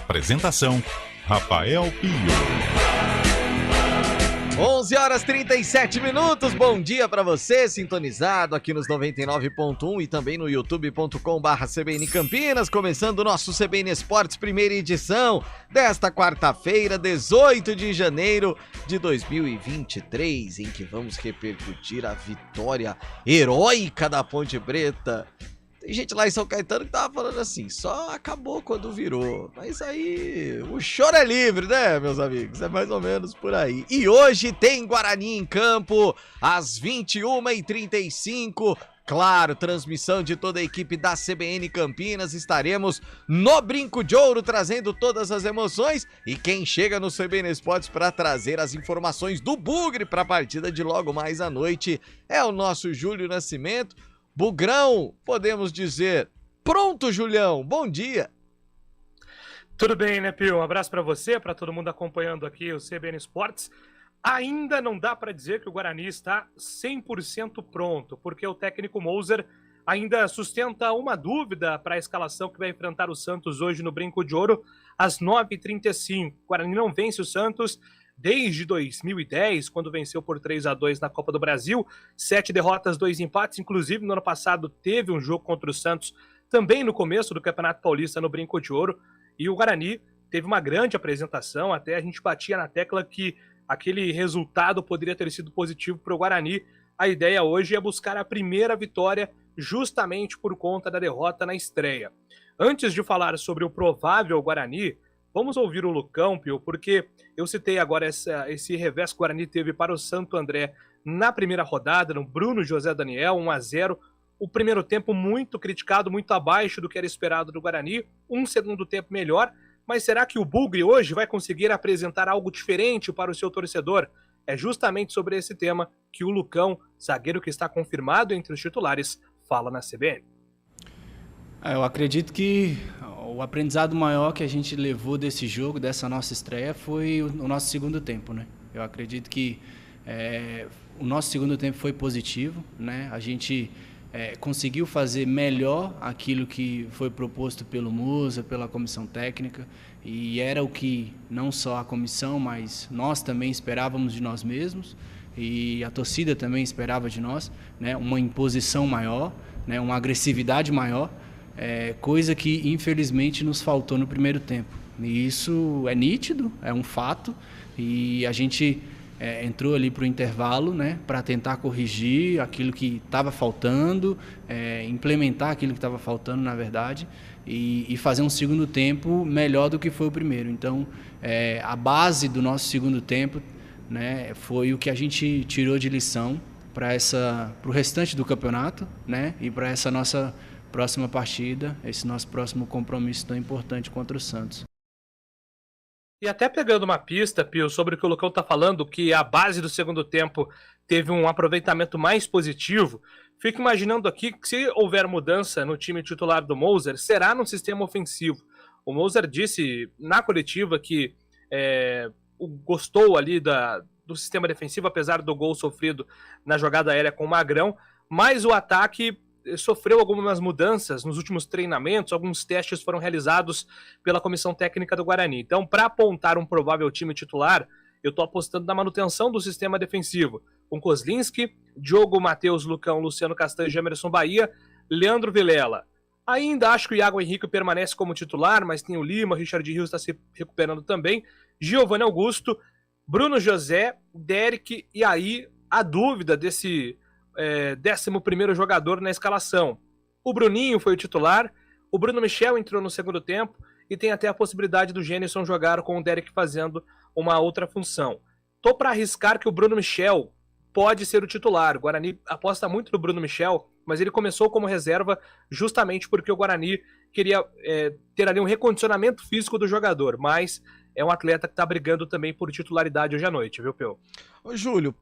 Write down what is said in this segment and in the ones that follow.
Apresentação: Rafael Pio. 11h37. Bom dia para você, sintonizado aqui nos 99.1 e também no youtube.com/CBN Campinas, começando o nosso CBN Esportes, primeira edição desta quarta-feira, 18 de janeiro de 2023, em que vamos repercutir a vitória heróica da Ponte Preta. Tem gente lá em São Caetano que tava falando assim, só acabou quando virou. Mas aí, o choro é livre, né, meus amigos? É mais ou menos por aí. E hoje tem Guarani em campo, às 21h35. Claro, transmissão de toda a equipe da CBN Campinas. Estaremos no Brinco de Ouro, trazendo todas as emoções. E quem chega no CBN Esportes para trazer as informações do Bugre para a partida de logo mais à noite é o nosso Júlio Nascimento. Bugrão, podemos dizer. Pronto, Julião, bom dia. Tudo bem, né, Pio? Um abraço para você, para todo mundo acompanhando aqui o CBN Esportes. Ainda não dá para dizer que o Guarani está 100% pronto, porque o técnico Moser ainda sustenta uma dúvida para a escalação que vai enfrentar o Santos hoje no Brinco de Ouro, às 9h35. O Guarani não vence o Santos desde 2010, quando venceu por 3-2 na Copa do Brasil, 7 derrotas, 2 empates, inclusive no ano passado teve um jogo contra o Santos, também no começo do Campeonato Paulista no Brinco de Ouro, e o Guarani teve uma grande apresentação, até a gente batia na tecla que aquele resultado poderia ter sido positivo para o Guarani. A ideia hoje é buscar a primeira vitória justamente por conta da derrota na estreia. Antes de falar sobre o provável Guarani, vamos ouvir o Lucão, Pio, porque eu citei agora esse revés que o Guarani teve para o Santo André na primeira rodada, no Bruno José Daniel, 1-0. O primeiro tempo muito criticado, muito abaixo do que era esperado do Guarani. Um segundo tempo melhor, mas será que o Bugre hoje vai conseguir apresentar algo diferente para o seu torcedor? É justamente sobre esse tema que o Lucão, zagueiro que está confirmado entre os titulares, fala na CBN. Eu acredito que o aprendizado maior que a gente levou desse jogo, dessa nossa estreia, foi o nosso segundo tempo, né? Eu acredito que o nosso segundo tempo foi positivo, né? A gente conseguiu fazer melhor aquilo que foi proposto pelo Musa, pela comissão técnica, e era o que não só a comissão, mas nós também esperávamos de nós mesmos, e a torcida também esperava de nós, né? Uma imposição maior, né? Uma agressividade maior, coisa que infelizmente nos faltou no primeiro tempo. E isso é nítido, é um fato, e a gente entrou ali para o intervalo, né, para tentar corrigir aquilo que estava faltando, implementar aquilo que estava faltando, na verdade, e fazer um segundo tempo melhor do que foi o primeiro. Então, a base do nosso segundo tempo, né, foi o que a gente tirou de lição para o restante do campeonato, né, e para essa nossa próxima partida, esse nosso próximo compromisso tão importante contra o Santos. E até pegando uma pista, Pio, sobre o que o Lucão está falando, que a base do segundo tempo teve um aproveitamento mais positivo, fico imaginando aqui que se houver mudança no time titular do Moser, será no sistema ofensivo. O Moser disse na coletiva que gostou ali do sistema defensivo, apesar do gol sofrido na jogada aérea com o Magrão, mas o ataque sofreu algumas mudanças nos últimos treinamentos, alguns testes foram realizados pela comissão técnica do Guarani. Então, para apontar um provável time titular, eu estou apostando na manutenção do sistema defensivo, com Kozlinski, Diogo, Matheus, Lucão, Luciano Castanho, Jamerson Bahia, Leandro Vilela. Ainda acho que o Iago Henrique permanece como titular, mas tem o Lima, Richard Rios está se recuperando também, Giovanni Augusto, Bruno José, Derek, e aí a dúvida desse 11º jogador na escalação. O Bruninho foi o titular, o Bruno Michel entrou no segundo tempo e tem até a possibilidade do Gênison jogar com o Derek fazendo uma outra função. Tô para arriscar que o Bruno Michel pode ser o titular. O Guarani aposta muito no Bruno Michel, mas ele começou como reserva justamente porque o Guarani queria ter ali um recondicionamento físico do jogador, mas é um atleta que tá brigando também por titularidade hoje à noite, viu, Peu? Ô, Júlio,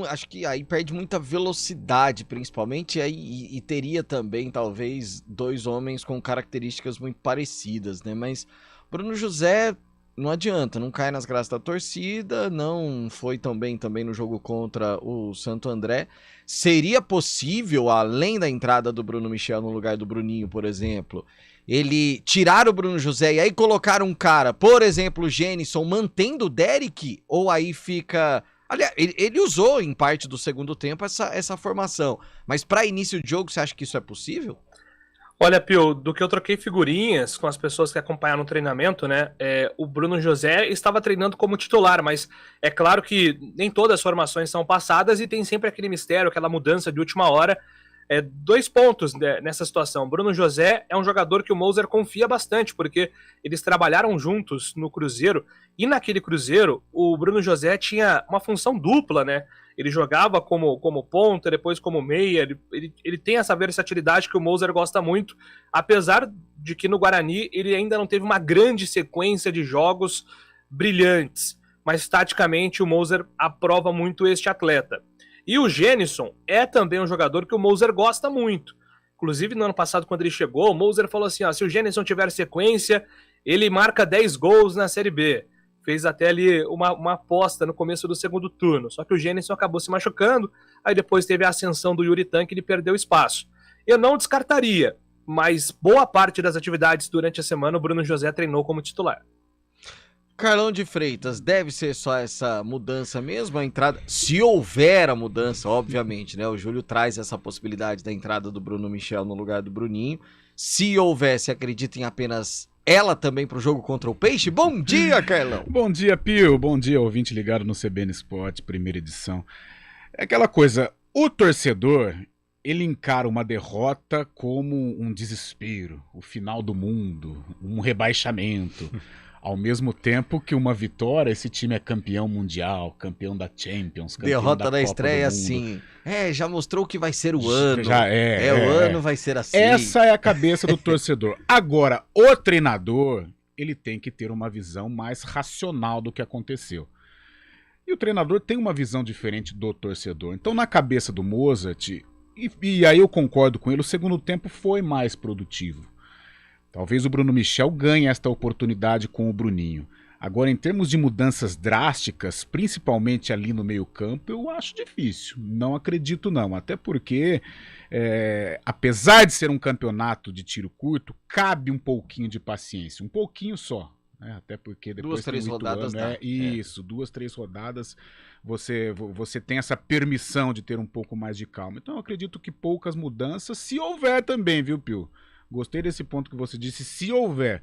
acho que aí perde muita velocidade, principalmente, e teria também, talvez, dois homens com características muito parecidas, né? Mas Bruno José, não adianta, não cai nas graças da torcida, não foi tão bem também no jogo contra o Santo André. Seria possível, além da entrada do Bruno Michel no lugar do Bruninho, por exemplo, ele tirar o Bruno José e aí colocar um cara, por exemplo, o Gênison, mantendo o Derek, ou aí fica... Aliás, ele usou em parte do segundo tempo essa formação, mas para início de jogo, você acha que isso é possível? Olha, Pio, do que eu troquei figurinhas com as pessoas que acompanharam o treinamento, né? O Bruno José estava treinando como titular, mas é claro que nem todas as formações são passadas e tem sempre aquele mistério, aquela mudança de última hora. 2 pontos, né, nessa situação. Bruno José é um jogador que o Moser confia bastante, porque eles trabalharam juntos no Cruzeiro, e naquele Cruzeiro o Bruno José tinha uma função dupla, né? Ele jogava como ponta, depois como meia, ele tem essa versatilidade que o Moser gosta muito, apesar de que no Guarani ele ainda não teve uma grande sequência de jogos brilhantes, mas taticamente o Moser aprova muito este atleta. E o Gênison é também um jogador que o Moser gosta muito. Inclusive, no ano passado, quando ele chegou, o Moser falou assim, se o Gênison tiver sequência, ele marca 10 gols na Série B. Fez até ali uma aposta no começo do segundo turno. Só que o Gênison acabou se machucando, aí depois teve a ascensão do Yuri Tanque e ele perdeu espaço. Eu não descartaria, mas boa parte das atividades durante a semana o Bruno José treinou como titular. Carlão de Freitas, deve ser só essa mudança mesmo, a entrada, se houver a mudança, obviamente, né? O Júlio traz essa possibilidade da entrada do Bruno Michel no lugar do Bruninho. Se houvesse, acredita em apenas ela também pro jogo contra o Peixe? Bom dia, Carlão! Bom dia, Pio. Bom dia, ouvinte ligado no CBN Esporte, primeira edição. É aquela coisa, o torcedor, ele encara uma derrota como um desespero, o final do mundo, um rebaixamento. Ao mesmo tempo que uma vitória, esse time é campeão mundial, campeão da Champions, campeão derrota da na Copa estreia, do Mundo. Assim. Já mostrou que vai ser o ano. Já o ano vai ser assim. Essa é a cabeça do torcedor. Agora, o treinador, ele tem que ter uma visão mais racional do que aconteceu. E o treinador tem uma visão diferente do torcedor. Então, na cabeça do Mozart, e aí eu concordo com ele, o segundo tempo foi mais produtivo. Talvez o Bruno Michel ganhe esta oportunidade com o Bruninho. Agora, em termos de mudanças drásticas, principalmente ali no meio-campo, eu acho difícil. Não acredito, não. Até porque, apesar de ser um campeonato de tiro curto, cabe um pouquinho de paciência. Um pouquinho só. Né? Até porque depois 2, 3 rodadas dá. Isso, 2, 3 rodadas você tem essa permissão de ter um pouco mais de calma. Então, eu acredito que poucas mudanças, se houver também, viu, Pio? Gostei desse ponto que você disse, se houver,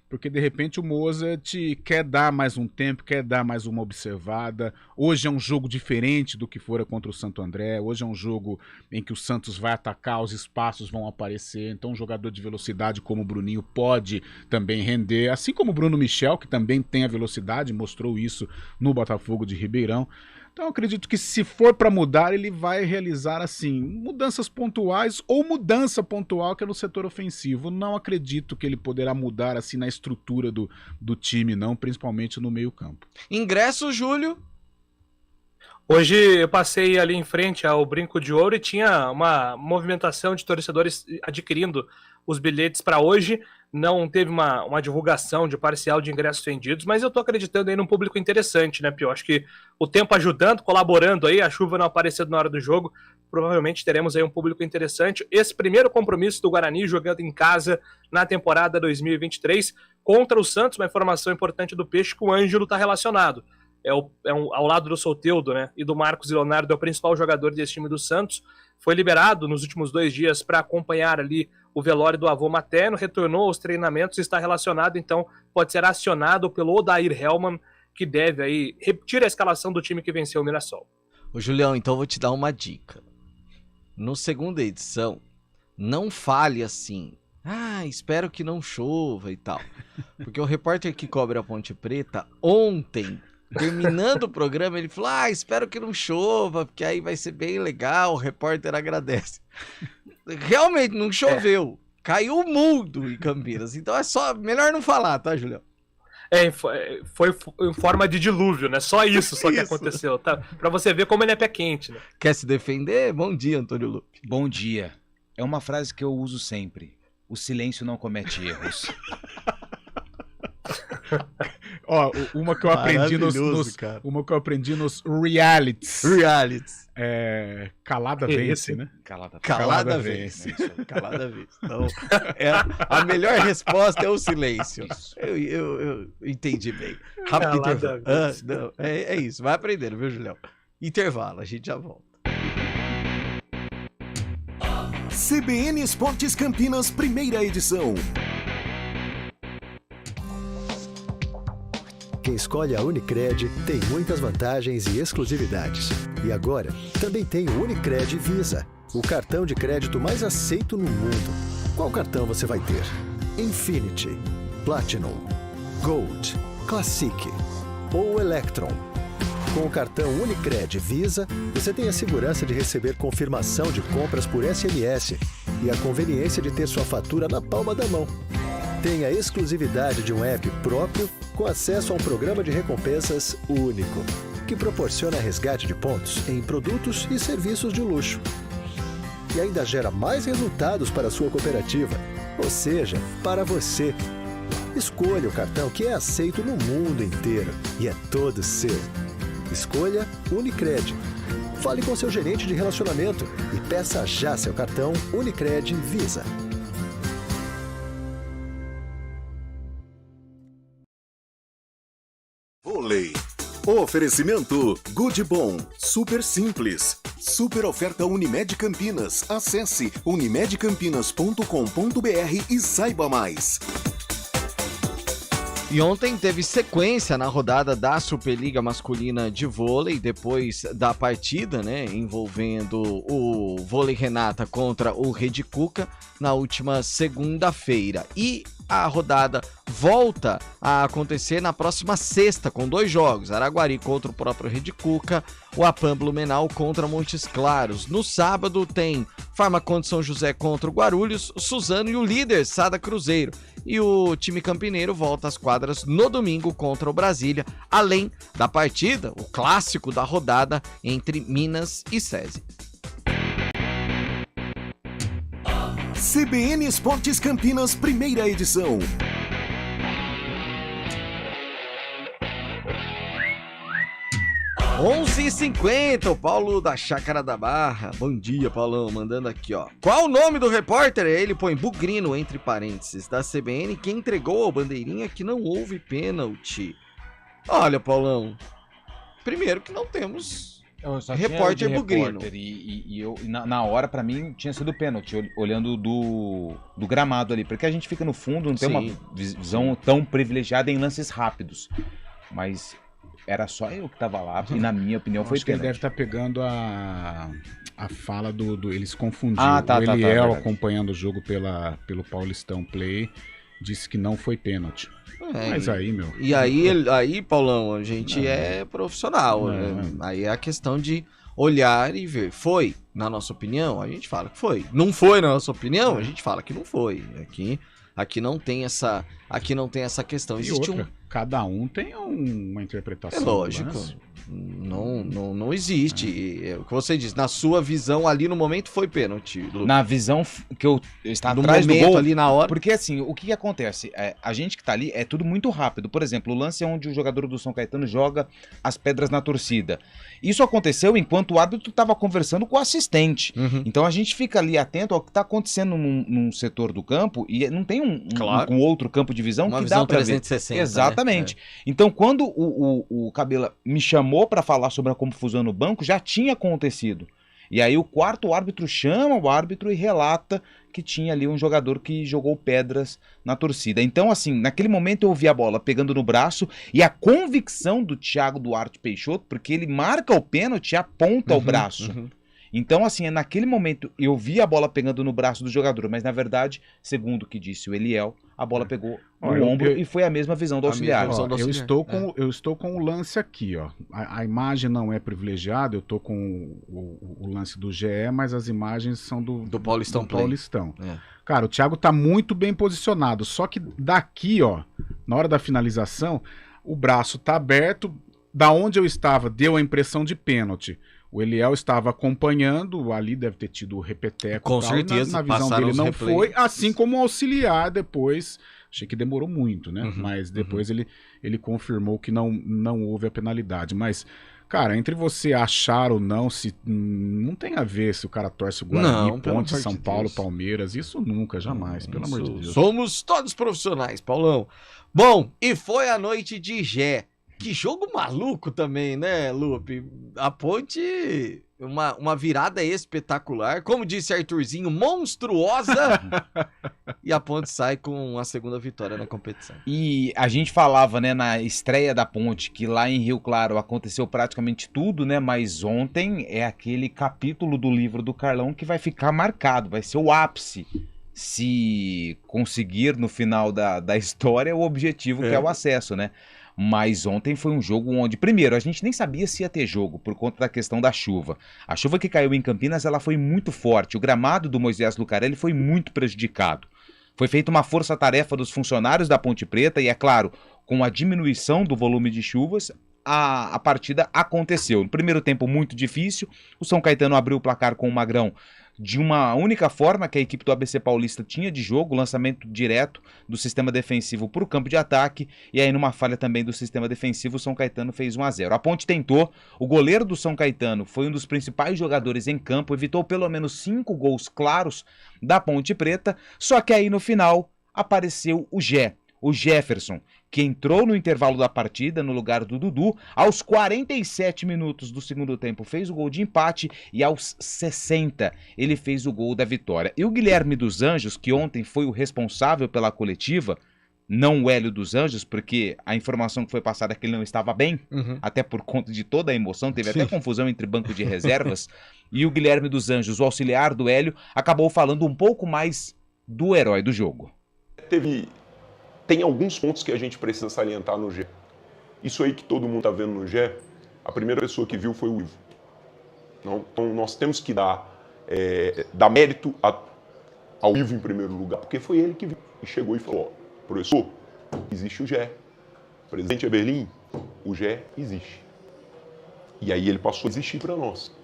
porque de repente o Mozart quer dar mais um tempo, quer dar mais uma observada. Hoje é um jogo diferente do que fora contra o Santo André, hoje é um jogo em que o Santos vai atacar, os espaços vão aparecer, então um jogador de velocidade como o Bruninho pode também render, assim como o Bruno Michel, que também tem a velocidade, mostrou isso no Botafogo de Ribeirão. Então eu acredito que se for para mudar, ele vai realizar assim, mudanças pontuais ou mudança pontual que é no setor ofensivo. Não acredito que ele poderá mudar assim na estrutura do time, não, principalmente no meio-campo. Ingresso, Júlio? Hoje eu passei ali em frente ao Brinco de Ouro e tinha uma movimentação de torcedores adquirindo os bilhetes para hoje. Não teve uma divulgação de parcial de ingressos vendidos, mas eu tô acreditando aí num público interessante, né, Pio? Acho que o tempo ajudando, colaborando aí, a chuva não aparecendo na hora do jogo, provavelmente teremos aí um público interessante. Esse primeiro compromisso do Guarani jogando em casa na temporada 2023 contra o Santos, uma informação importante do Peixe que o Ângelo tá relacionado. Ao lado do Soteldo, né, e do Marcos Leonardo, é o principal jogador desse time do Santos. Foi liberado nos últimos 2 dias para acompanhar ali o velório do avô materno, retornou aos treinamentos, está relacionado, então pode ser acionado pelo Odair Hellmann, que deve aí repetir a escalação do time que venceu o Mirassol. Ô Julião, então eu vou te dar uma dica. No segunda edição, não fale assim, espero que não chova e tal. Porque o repórter que cobre a Ponte Preta, ontem, terminando o programa, ele falou, espero que não chova, porque aí vai ser bem legal, o repórter agradece. Realmente, não choveu. Caiu o mundo em Campinas. Então é só, melhor não falar, tá, Julião? Foi em forma de dilúvio, né? Só isso que aconteceu, tá? Pra você ver como ele é pé quente, né? Quer se defender? Bom dia, Antônio Lupe. Bom dia. É uma frase que eu uso sempre. O silêncio não comete erros. Ó, uma que eu aprendi Maravilhoso, cara. uma que eu aprendi nos realities. Realities. Calada Que vence, isso? né? Calada vez. Calada vez. Então, a melhor resposta é o silêncio. Eu entendi bem. Rápido Calada intervalo. vez. Não, é isso. Vai aprendendo, viu, Julião? Intervalo, a gente já volta. CBN Esportes Campinas, primeira edição. Quem escolhe a Unicred tem muitas vantagens e exclusividades. E agora, também tem o Unicred Visa, o cartão de crédito mais aceito no mundo. Qual cartão você vai ter? Infinity, Platinum, Gold, Classic ou Electron? Com o cartão Unicred Visa, você tem a segurança de receber confirmação de compras por SMS e a conveniência de ter sua fatura na palma da mão. Tem a exclusividade de um app próprio com acesso a um programa de recompensas único, que proporciona resgate de pontos em produtos e serviços de luxo. E ainda gera mais resultados para a sua cooperativa, ou seja, para você. Escolha o cartão que é aceito no mundo inteiro e é todo seu. Escolha Unicred. Fale com seu gerente de relacionamento e peça já seu cartão Unicred Visa. Vôlei. Oferecimento Good Bom. Super simples. Super oferta Unimed Campinas. Acesse unimedcampinas.com.br e saiba mais. E ontem teve sequência na rodada da Superliga Masculina de Vôlei, depois da partida, né, envolvendo o Vôlei Renata contra o Rede Cuca na última segunda-feira. E a rodada volta a acontecer na próxima sexta, com 2 jogos, Araguari contra o próprio Rede Cuca, o Apam Blumenau contra Montes Claros. No sábado tem Farmaconde São José contra o Guarulhos, Suzano e o líder Sada Cruzeiro. E o time campineiro volta às quadras no domingo contra o Brasília, além da partida, o clássico da rodada entre Minas e SESI. CBN Esportes Campinas, primeira edição. h o Paulo da Chácara da Barra. Bom dia, Paulão, mandando aqui, ó. Qual o nome do repórter? Ele põe Bugrino, entre parênteses, da CBN, que entregou ao Bandeirinha que não houve pênalti. Olha, Paulão, primeiro que não temos repórter Bugrino. E eu, na hora, pra mim, tinha sido pênalti, olhando do gramado ali, porque a gente fica no fundo, não tem uma visão tão privilegiada em lances rápidos. Mas era só eu que tava lá, e na minha opinião foi acho que ele pênalti. deve estar pegando a fala do eles confundiram. O Eliel, verdade. acompanhando o jogo pelo Paulistão Play, disse que não foi pênalti. Mas aí, meu... E aí, Paulão, a gente é profissional, né? Aí é a questão de olhar e ver. Foi, na nossa opinião, a gente fala que foi. Não foi, na nossa opinião, a gente fala que não foi. Aqui não tem essa questão. Existe cada um tem uma interpretação. É lógico. Não existe. O que você diz, na sua visão ali no momento foi pênalti, Lucas. Na visão que eu estava No atrás do momento gol, ali na hora. porque assim, o que acontece? A gente que tá ali é tudo muito rápido. Por exemplo, o lance é onde o jogador do São Caetano joga as pedras na torcida. Isso aconteceu enquanto o árbitro estava conversando com o assistente. Então a gente fica ali atento ao que está acontecendo num setor do campo e não tem um outro campo de visão Uma que visão dá para ver. 360, Exatamente. né? Então quando o Cabela me chamou para falar sobre a confusão no banco, já tinha acontecido. E aí o quarto árbitro chama o árbitro e relata que tinha ali um jogador que jogou pedras na torcida. Então, assim, naquele momento eu vi a bola pegando no braço e a convicção do Thiago Duarte Peixoto, porque ele marca o pênalti e aponta o braço. Então, assim, naquele momento eu vi a bola pegando no braço do jogador, mas na verdade, segundo o que disse o Eliel, a bola pegou no ombro e foi a mesma visão do auxiliar. Eu estou com o lance aqui, ó. A imagem não é privilegiada, eu estou com o lance do GE, mas as imagens são do Paulistão Play. Paulistão. Cara, o Thiago tá muito bem posicionado, só que daqui, ó, na hora da finalização, o braço tá aberto, da onde eu estava deu a impressão de pênalti. O Eliel estava acompanhando, ali deve ter tido o repeteco. Com certeza. Na visão dele não foi, assim como o auxiliar depois Achei que demorou muito, né? Mas depois ele confirmou que não houve a penalidade. Mas, cara, entre você achar ou não, se não tem a ver se o cara torce o Guarani, Não, pelo Ponte, amor São de Paulo, Deus. Palmeiras, isso nunca, jamais, pelo amor de Deus. Somos todos profissionais, Paulão. Bom, e foi a noite de Gé. Que jogo maluco também, né, Lupe? A Ponte, uma virada espetacular. Como disse Arthurzinho, monstruosa. E a Ponte sai com a segunda vitória na competição. E a gente falava, né, na estreia da Ponte, que lá em Rio Claro aconteceu praticamente tudo, né? Mas ontem é aquele capítulo do livro do Carlão que vai ficar marcado, vai ser o ápice. Se conseguir no final da história o objetivo que é o acesso, né? Mas ontem foi um jogo onde, primeiro, a gente nem sabia se ia ter jogo por conta da questão da chuva. A chuva que caiu em Campinas, ela foi muito forte. O gramado do Moisés Lucarelli foi muito prejudicado. Foi feita uma força-tarefa dos funcionários da Ponte Preta e, é claro, com a diminuição do volume de chuvas, a partida aconteceu. No primeiro tempo muito difícil, o São Caetano abriu o placar com o Magrão de uma única forma que a equipe do ABC Paulista tinha de jogo, lançamento direto do sistema defensivo para o campo de ataque, e aí numa falha também do sistema defensivo, o São Caetano fez 1-0. A Ponte tentou, o goleiro do São Caetano foi um dos principais jogadores em campo, evitou pelo menos 5 gols claros da Ponte Preta, só que aí no final apareceu o Jefferson, que entrou no intervalo da partida no lugar do Dudu, aos 47 minutos do segundo tempo fez o gol de empate e aos 60 ele fez o gol da vitória. E o Guilherme dos Anjos, que ontem foi o responsável pela coletiva, não o Hélio dos Anjos, porque a informação que foi passada é que ele não estava bem, até por conta de toda a emoção, teve até confusão entre banco de reservas, e o Guilherme dos Anjos, o auxiliar do Hélio, acabou falando um pouco mais do herói do jogo. Tem alguns pontos que a gente precisa salientar no Gé. Isso aí que todo mundo está vendo no Gé, a primeira pessoa que viu foi o Ivo. Então nós temos que dar mérito ao Ivo em primeiro lugar, porque foi ele que viu e chegou e falou: ó, professor, existe o Gé. Presidente Eberlin, o Gé existe. E aí ele passou a existir para nós.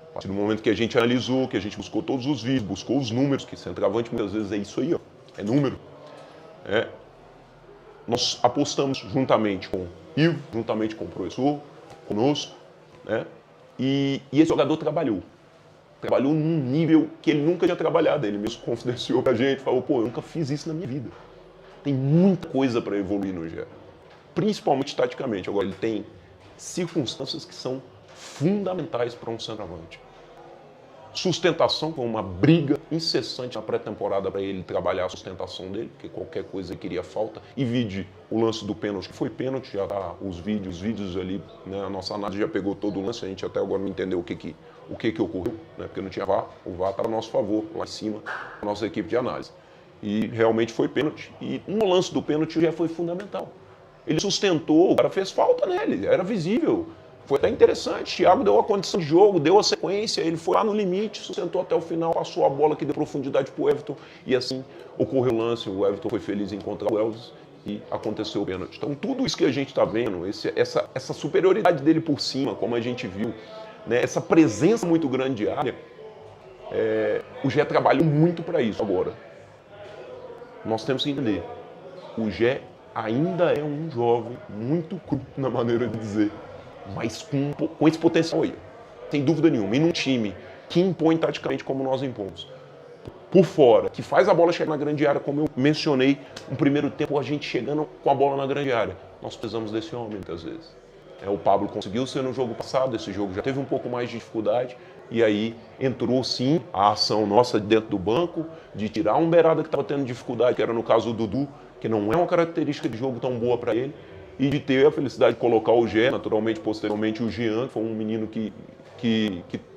A partir do momento que a gente analisou, que a gente buscou todos os vídeos, buscou os números, que centroavante muitas vezes é isso aí, ó, é número. Nós apostamos juntamente com o Ivo, juntamente com o professor, conosco, né? E esse jogador trabalhou num nível que ele nunca tinha trabalhado. Ele mesmo confidenciou pra gente, falou: pô, eu nunca fiz isso na minha vida. Tem muita coisa para evoluir no Gé, principalmente taticamente. Agora, ele tem circunstâncias que são fundamentais para um centroavante. Sustentação, foi uma briga incessante na pré-temporada para ele trabalhar a sustentação dele, porque qualquer coisa ele queria falta. E vide o lance do pênalti, que foi pênalti, já tá os vídeos ali, né, a nossa análise já pegou todo o lance, a gente até agora não entendeu o que ocorreu, né, porque não tinha VAR, o VAR estava a nosso favor, lá em cima, a nossa equipe de análise. E realmente foi pênalti. E no lance do pênalti já foi fundamental. Ele sustentou, o cara fez falta nele, era visível. Foi até interessante, o Thiago deu a condição de jogo, deu a sequência, ele foi lá no limite, sustentou até o final, passou a bola que deu profundidade para o Everton e assim ocorreu o lance, o Everton foi feliz em encontrar o Elvis e aconteceu o pênalti. Então tudo isso que a gente está vendo, essa superioridade dele por cima, como a gente viu, né, essa presença muito grande de área, o Gé trabalhou muito para isso. Agora, nós temos que entender, o Gé ainda é um jovem muito cru na maneira de dizer, mas com esse potencial aí, sem dúvida nenhuma. E num time que impõe taticamente como nós impomos, por fora, que faz a bola chegar na grande área, como eu mencionei, um primeiro tempo a gente chegando com a bola na grande área. Nós precisamos desse homem muitas vezes. O Pablo conseguiu ser no jogo passado, esse jogo já teve um pouco mais de dificuldade, e aí entrou sim a ação nossa dentro do banco, de tirar um beirada que estava tendo dificuldade, que era no caso do Dudu, que não é uma característica de jogo tão boa para ele, e de ter a felicidade de colocar o Gé, naturalmente, posteriormente o Jean, que foi um menino que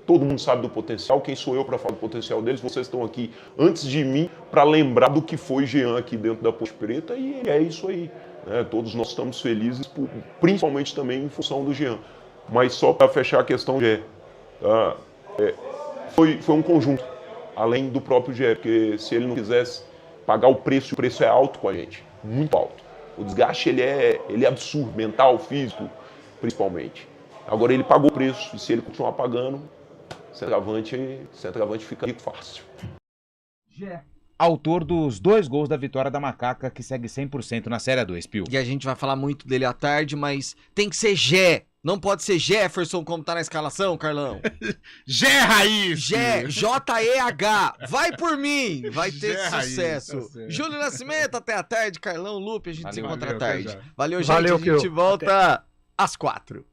todo mundo sabe do potencial. Quem sou eu para falar do potencial deles? Vocês estão aqui antes de mim para lembrar do que foi Jean aqui dentro da Ponte Preta, e é isso aí, né? Todos nós estamos felizes, principalmente também em função do Jean. Mas só para fechar a questão do Gé, tá? Foi um conjunto, além do próprio Gé, porque se ele não quisesse pagar o preço é alto com a gente, muito alto. O desgaste ele é absurdo, mental, físico, principalmente. Agora ele pagou o preço, e se ele continuar pagando, centroavante fica rico fácil. autor dos 2 gols da vitória da Macaca, que segue 100% na Série A2, Pio. E a gente vai falar muito dele à tarde, mas tem que ser Gé. Não pode ser Jefferson como tá na escalação, Carlão. Gé Raiz! Gé, J-E-H. Vai por mim. Vai ter Gé Raiz, sucesso. tá certo. Júlio Nascimento, até a tarde. Carlão, Lupe, a gente se encontra à Valeu, até tarde. já. Valeu, gente. Valeu, a gente Pio. volta às 4.